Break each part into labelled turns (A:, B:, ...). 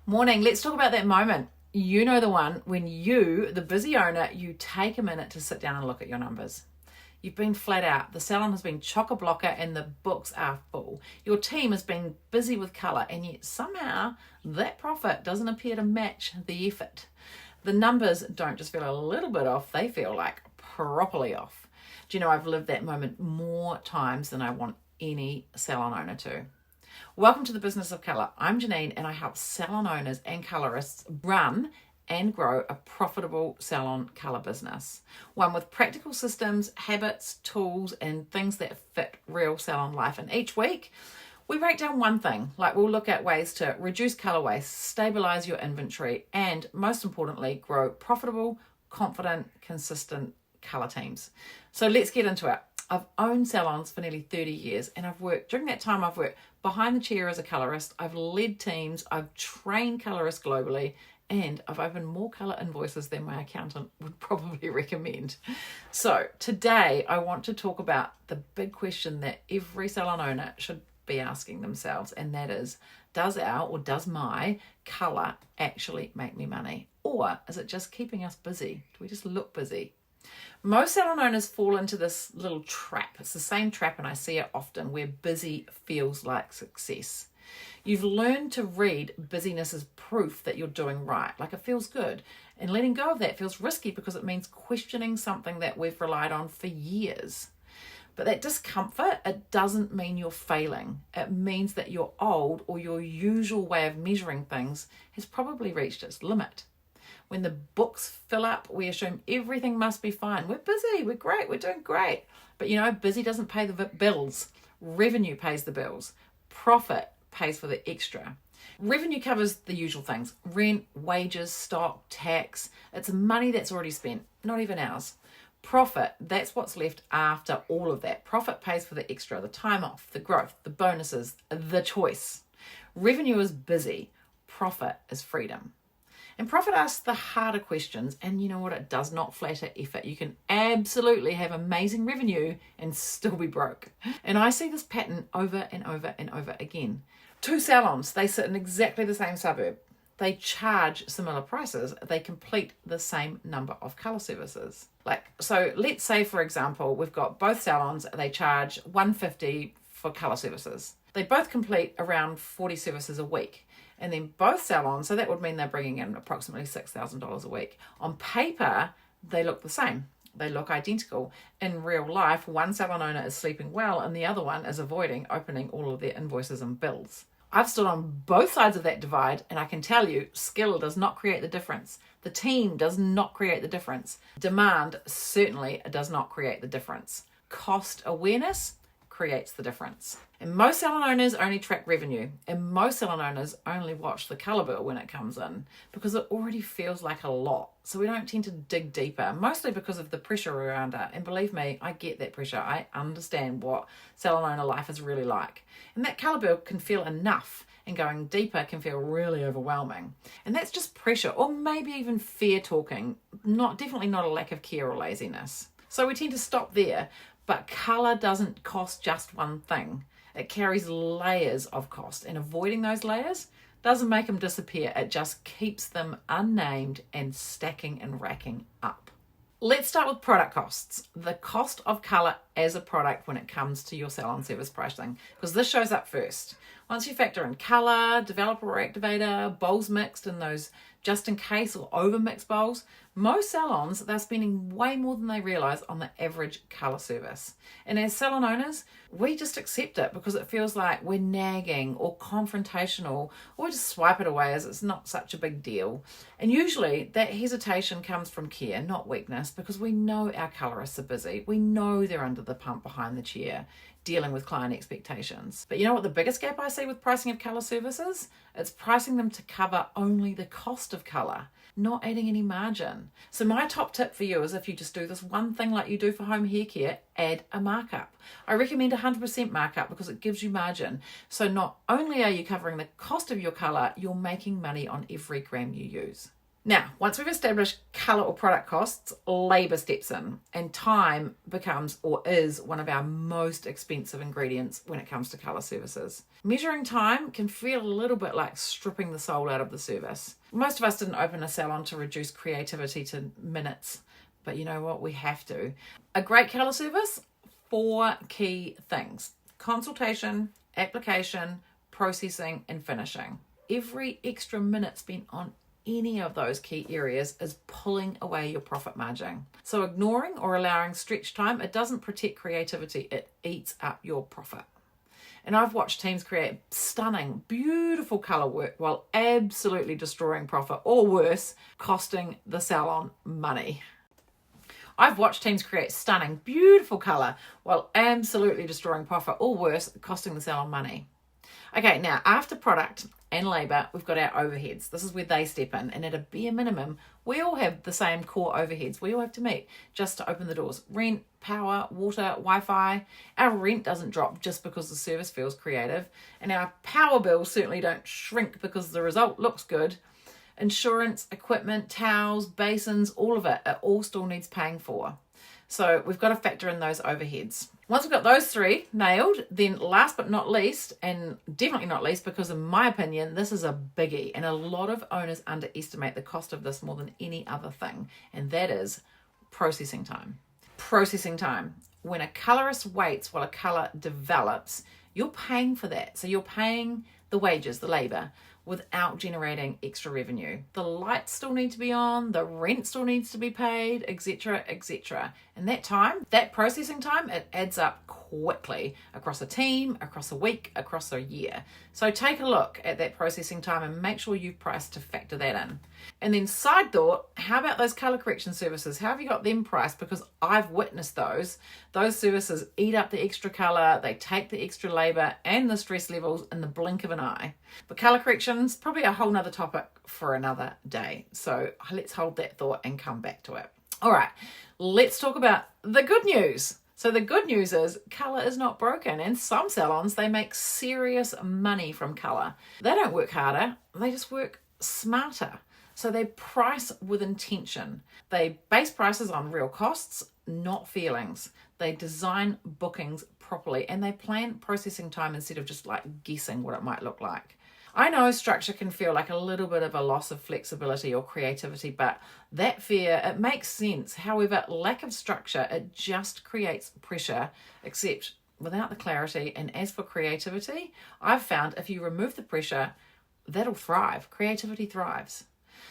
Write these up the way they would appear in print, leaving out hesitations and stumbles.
A: Morning. Let's talk about that moment. You know the one when you, the busy owner, you take a minute to sit down and look at your numbers. You've been flat out. The salon has been chock-a-blocker and the books are full. Your team has been busy with colour and yet somehow that profit doesn't appear to match the effort. The numbers don't just feel a little bit off, they feel like properly off. Do you know, I've lived that moment more times than I want any salon owner to. Welcome to the Business of Colour. I'm Janine and I help salon owners and colourists run and grow a profitable salon colour business. One with practical systems, habits, tools and things that fit real salon life. And each week we break down one thing, like we'll look at ways to reduce colour waste, stabilise your inventory and most importantly, grow profitable, confident, consistent colour teams. So let's get into it. I've owned salons for nearly 30 years and during that time I've worked behind the chair as a colourist, I've led teams, I've trained colourists globally, and I've opened more colour invoices than my accountant would probably recommend. So today I want to talk about the big question that every salon owner should be asking themselves, and that is, does my colour actually make me money? Or is it just keeping us busy? Do we just look busy? Most salon owners fall into this little trap. It's the same trap, and I see it often, where busy feels like success. You've learned to read busyness as proof that you're doing right, like it feels good. And letting go of that feels risky because it means questioning something that we've relied on for years. But that discomfort, it doesn't mean you're failing. It means that your old or your usual way of measuring things has probably reached its limit. When the books fill up, we assume everything must be fine. We're busy, we're great, we're doing great. But busy doesn't pay the bills. Revenue pays the bills. Profit pays for the extra. Revenue covers the usual things: rent, wages, stock, tax. It's money that's already spent, not even ours. Profit, that's what's left after all of that. Profit pays for the extra, the time off, the growth, the bonuses, the choice. Revenue is busy. Profit is freedom. And profit asks the harder questions, and you know what? It does not flatter effort. You can absolutely have amazing revenue and still be broke. And I see this pattern over and over and over again. Two salons, they sit in exactly the same suburb. They charge similar prices. They complete the same number of colour services. So let's say, for example, we've got both salons, they charge $150 for colour services. They both complete around 40 services a week. And then both salons, so that would mean they're bringing in approximately $6,000 a week. On paper, they look the same. They look identical. In real life, one salon owner is sleeping well and the other one is avoiding opening all of their invoices and bills. I've stood on both sides of that divide, and I can tell you, skill does not create the difference. The team does not create the difference. Demand certainly does not create the difference. Cost awareness creates the difference. And most salon owners only track revenue, and most salon owners only watch the colour bill when it comes in because it already feels like a lot. So we don't tend to dig deeper, mostly because of the pressure around it. And believe me, I get that pressure. I understand what salon owner life is really like. And that colour bill can feel enough, and going deeper can feel really overwhelming. And that's just pressure, or maybe even fear talking, definitely not a lack of care or laziness. So we tend to stop there. But colour doesn't cost just one thing. It carries layers of cost, and avoiding those layers doesn't make them disappear. It just keeps them unnamed and stacking and racking up. Let's start with product costs. The cost of colour as a product when it comes to your salon service pricing, because this shows up first. Once you factor in colour, developer or activator, bowls mixed in those just in case or over mixed bowls, most salons, they're spending way more than they realise on the average colour service. And as salon owners, we just accept it because it feels like we're nagging or confrontational, or we just swipe it away as it's not such a big deal. And usually that hesitation comes from care, not weakness, because we know our colourists are busy. We know they're under the pump behind the chair, dealing with client expectations. But you know what the biggest gap I see with pricing of colour services? It's pricing them to cover only the cost of colour, not adding any margin. So my top tip for you is, if you just do this one thing like you do for home hair care, add a markup. I recommend 100% markup because it gives you margin. So not only are you covering the cost of your colour, you're making money on every gram you use. Now, once we've established colour or product costs, labour steps in, and time becomes or is one of our most expensive ingredients when it comes to colour services. Measuring time can feel a little bit like stripping the soul out of the service. Most of us didn't open a salon to reduce creativity to minutes, but you know what? We have to. A great colour service, 4 key things: consultation, application, processing, and finishing. Every extra minute spent on any of those key areas is pulling away your profit margin. So ignoring or allowing stretch time, it doesn't protect creativity, it eats up your profit. And I've watched teams create stunning, beautiful colour work while absolutely destroying profit, or worse, costing the salon money. I've watched teams create stunning, beautiful colour while absolutely destroying profit, or worse, costing the salon money. Okay, now after product and labour, we've got our overheads. This is where they step in, and at a bare minimum, we all have the same core overheads we all have to meet just to open the doors. Rent, power, water, Wi-Fi. Our rent doesn't drop just because the service feels creative, and our power bills certainly don't shrink because the result looks good. Insurance, equipment, towels, basins, all of it all still needs paying for. So we've got to factor in those overheads. Once we've got those 3 nailed, then last but not least, and definitely not least, because in my opinion, this is a biggie, and a lot of owners underestimate the cost of this more than any other thing, and that is processing time. Processing time. When a colorist waits while a color develops, you're paying for that. So you're paying the wages, the labor, without generating extra revenue. The lights still need to be on, the rent still needs to be paid, etc., etc. And that time, that processing time, it adds up quickly across a team, across a week, across a year. So take a look at that processing time and make sure you've priced to factor that in. And then side thought, how about those color correction services? How have you got them priced? Because I've witnessed those. Those services eat up the extra color, they take the extra labor and the stress levels in the blink of an eye. But color corrections, probably a whole nother topic for another day. So let's hold that thought and come back to it. All right, let's talk about the good news. So the good news is colour is not broken, and some salons, they make serious money from colour. They don't work harder, they just work smarter. So they price with intention. They base prices on real costs, not feelings. They design bookings properly, and they plan processing time instead of just like guessing what it might look like. I know structure can feel like a little bit of a loss of flexibility or creativity, but that fear, it makes sense. However, lack of structure, it just creates pressure, except without the clarity. And as for creativity, I've found if you remove the pressure, that'll thrive. Creativity thrives.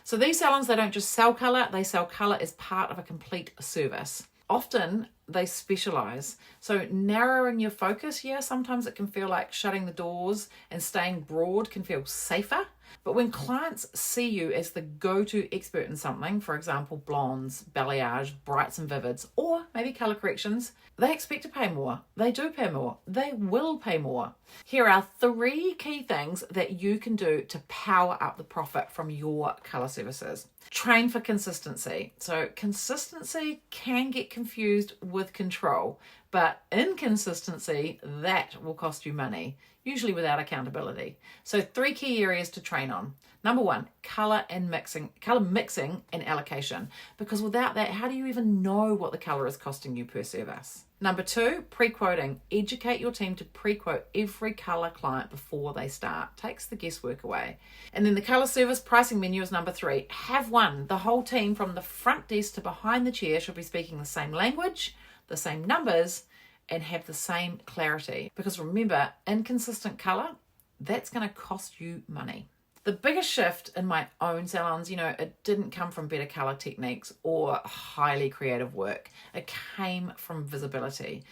A: So these salons, they don't just sell colour, they sell colour as part of a complete service. Often they specialize. So narrowing your focus, yeah, sometimes it can feel like shutting the doors, and staying broad can feel safer. But when clients see you as the go-to expert in something, for example, blondes, balayage, brights and vivids, or maybe color corrections, they expect to pay more. They do pay more. They will pay more. Here are 3 key things that you can do to power up the profit from your color services. Train for consistency. So consistency can get confused with control, but inconsistency, that will cost you money, usually without accountability. So 3 key areas to train on. Number 1, color mixing and allocation. Because without that, how do you even know what the color is costing you per service? Number 2, pre-quoting. Educate your team to pre-quote every color client before they start. Takes the guesswork away. And then the color service pricing menu is number 3. Have one. The whole team from the front desk to behind the chair should be speaking the same language, the same numbers, and have the same clarity. Because remember, inconsistent color, that's going to cost you money. The biggest shift in my own salons, it didn't come from better color techniques or highly creative work. It came from visibility.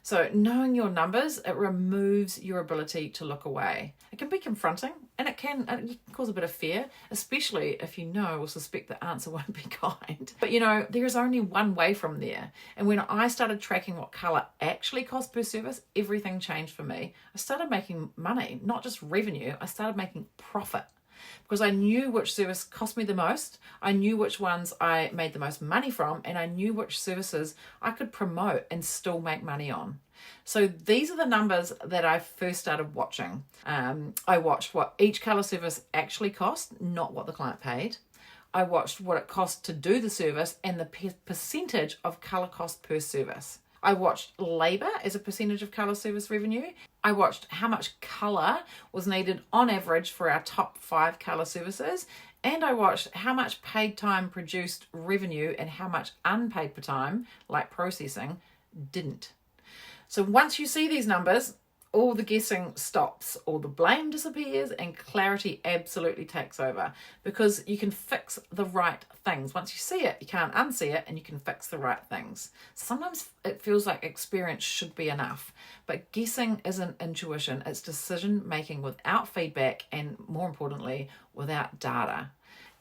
A: So knowing your numbers, it removes your ability to look away. It can be confronting, and it can cause a bit of fear, especially if you know or suspect the answer won't be kind. But there is only one way from there. And when I started tracking what color actually cost per service, everything changed for me. I started making money, not just revenue. I started making profit. Because I knew which service cost me the most, I knew which ones I made the most money from, and I knew which services I could promote and still make money on. So these are the numbers that I first started watching. I watched what each colour service actually cost, not what the client paid. I watched what it cost to do the service and the percentage of colour cost per service. I watched labour as a percentage of colour service revenue. I watched how much colour was needed on average for our top 5 colour services. And I watched how much paid time produced revenue and how much unpaid time, like processing, didn't. So once you see these numbers, all the guessing stops, all the blame disappears, and clarity absolutely takes over, because you can fix the right things. Once you see it, you can't unsee it, and you can fix the right things. Sometimes it feels like experience should be enough, but guessing isn't intuition. It's decision making without feedback and, more importantly, without data.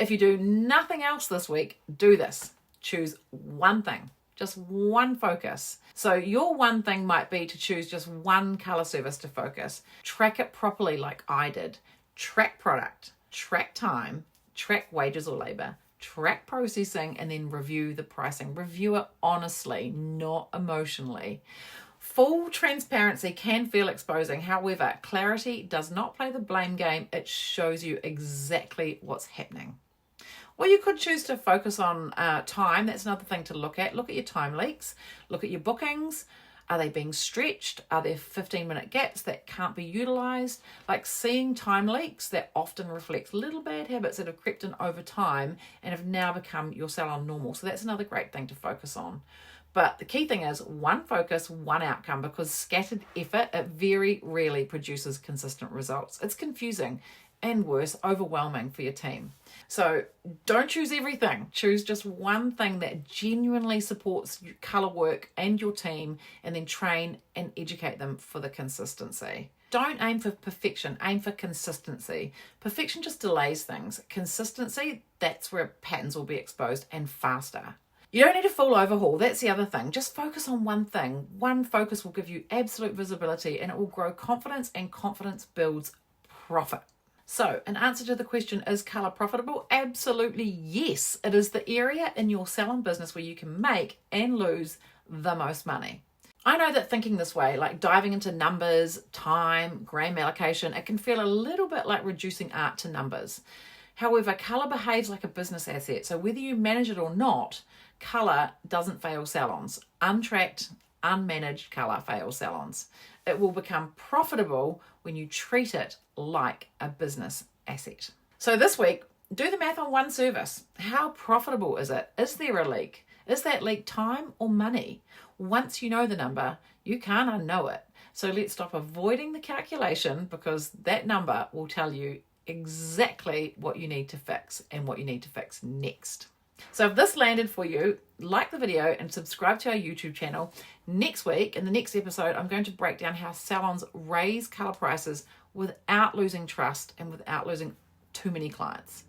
A: If you do nothing else this week, do this. Choose one thing. Just one focus. So your one thing might be to choose just one colour service to focus. Track it properly like I did. Track product, track time, track wages or labour, track processing, and then review the pricing. Review it honestly, not emotionally. Full transparency can feel exposing. However, clarity does not play the blame game. It shows you exactly what's happening. Or you could choose to focus on time. That's another thing to look at. Look at your time leaks. Look at your bookings. Are they being stretched? Are there 15-minute gaps that can't be utilised? Like seeing time leaks, that often reflects little bad habits that have crept in over time and have now become your salon normal. So that's another great thing to focus on. But the key thing is one focus, one outcome, because scattered effort, it very rarely produces consistent results. It's confusing and worse, overwhelming for your team. So don't choose everything. Choose just one thing that genuinely supports your colour work and your team, and then train and educate them for the consistency. Don't aim for perfection, aim for consistency. Perfection just delays things. Consistency, that's where patterns will be exposed, and faster. You don't need a full overhaul. That's the other thing. Just focus on one thing. One focus will give you absolute visibility, and it will grow confidence, and confidence builds profit. So, in answer to the question, is colour profitable? Absolutely yes. It is the area in your salon business where you can make and lose the most money. I know that thinking this way, like diving into numbers, time, gram allocation, it can feel a little bit like reducing art to numbers. However, colour behaves like a business asset. So whether you manage it or not, colour doesn't fail salons. Untracked, unmanaged colour fails salons. It will become profitable when you treat it like a business asset. So this week, do the math on one service. How profitable is it? Is there a leak? Is that leak time or money? Once you know the number, you can't unknow it. So let's stop avoiding the calculation, because that number will tell you exactly what you need to fix and what you need to fix next. So if this landed for you, like the video and subscribe to our YouTube channel. Next week, in the next episode, I'm going to break down how salons raise colour prices without losing trust and without losing too many clients.